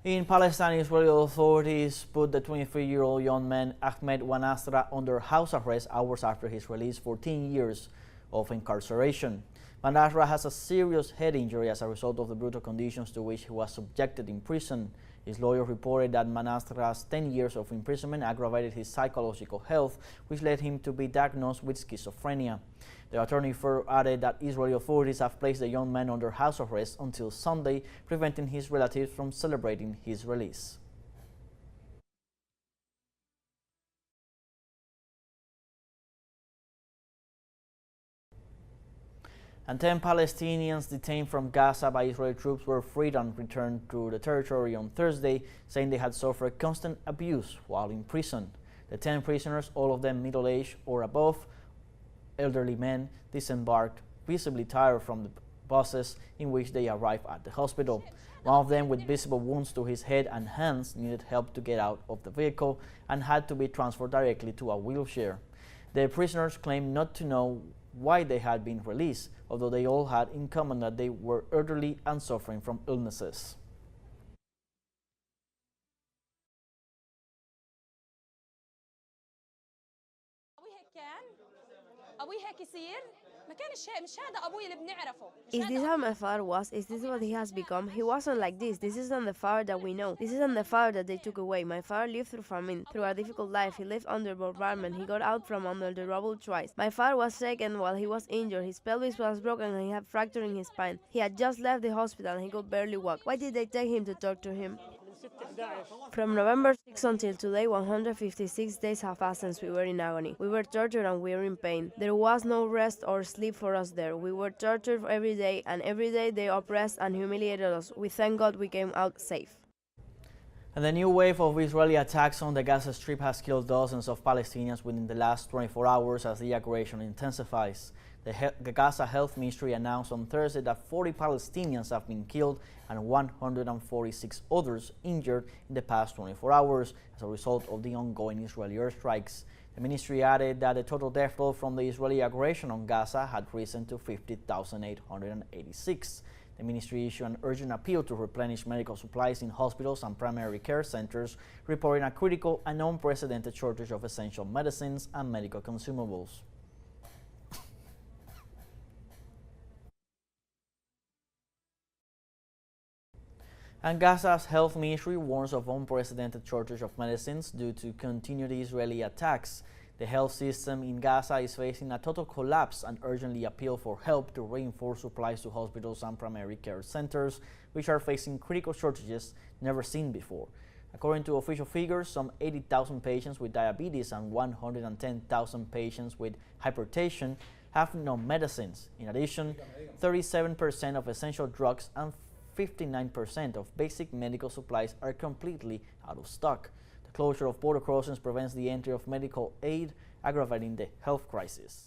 In Palestine, Israeli authorities put the 23-year-old young man Ahmed Wanastra under house arrest hours after his release 14 years of incarceration. Wanastra has a serious head injury as a result of the brutal conditions to which he was subjected in prison. His lawyer reported that Manastra's 10 years of imprisonment aggravated his psychological health, which led him to be diagnosed with schizophrenia. The attorney added that Israeli authorities have placed the young man under house arrest until Sunday, preventing his relatives from celebrating his release. And 10 Palestinians detained from Gaza by Israeli troops were freed and returned to the territory on Thursday, saying they had suffered constant abuse while in prison. The 10 prisoners, all of them middle-aged or above, elderly men, disembarked, visibly tired from the buses in which they arrived at the hospital. One of them, with visible wounds to his head and hands, needed help to get out of the vehicle and had to be transferred directly to a wheelchair. The prisoners claimed not to know why they had been released, although they all had in common that they were elderly and suffering from illnesses. Is this how my father was? Is this what he has become? He wasn't like this. This isn't the father that we know. This isn't the father that they took away. My father lived through famine, through a difficult life. He lived under bombardment. He got out from under the rubble twice. My father was taken while he was injured. His pelvis was broken and he had fracture in his spine. He had just left the hospital and he could barely walk. Why did they take him to torture him? From November 6 until today, 156 days have passed since we were in agony. We were tortured and we were in pain. There was no rest or sleep for us there. We were tortured every day, and every day they oppressed and humiliated us. We thank God we came out safe. And the new wave of Israeli attacks on the Gaza Strip has killed dozens of Palestinians within the last 24 hours as the aggression intensifies. The Gaza Health Ministry announced on Thursday that 40 Palestinians have been killed and 146 others injured in the past 24 hours as a result of the ongoing Israeli airstrikes. The ministry added that the total death toll from the Israeli aggression on Gaza had risen to 50,886. The ministry issued an urgent appeal to replenish medical supplies in hospitals and primary care centers, reporting a critical and unprecedented shortage of essential medicines and medical consumables. And Gaza's health ministry warns of unprecedented shortage of medicines due to continued Israeli attacks. The health system in Gaza is facing a total collapse and urgently appeal for help to reinforce supplies to hospitals and primary care centers, which are facing critical shortages never seen before. According to official figures, some 80,000 patients with diabetes and 110,000 patients with hypertension have no medicines. In addition, 37% of essential drugs and 59% of basic medical supplies are completely out of stock. The closure of border crossings prevents the entry of medical aid, aggravating the health crisis.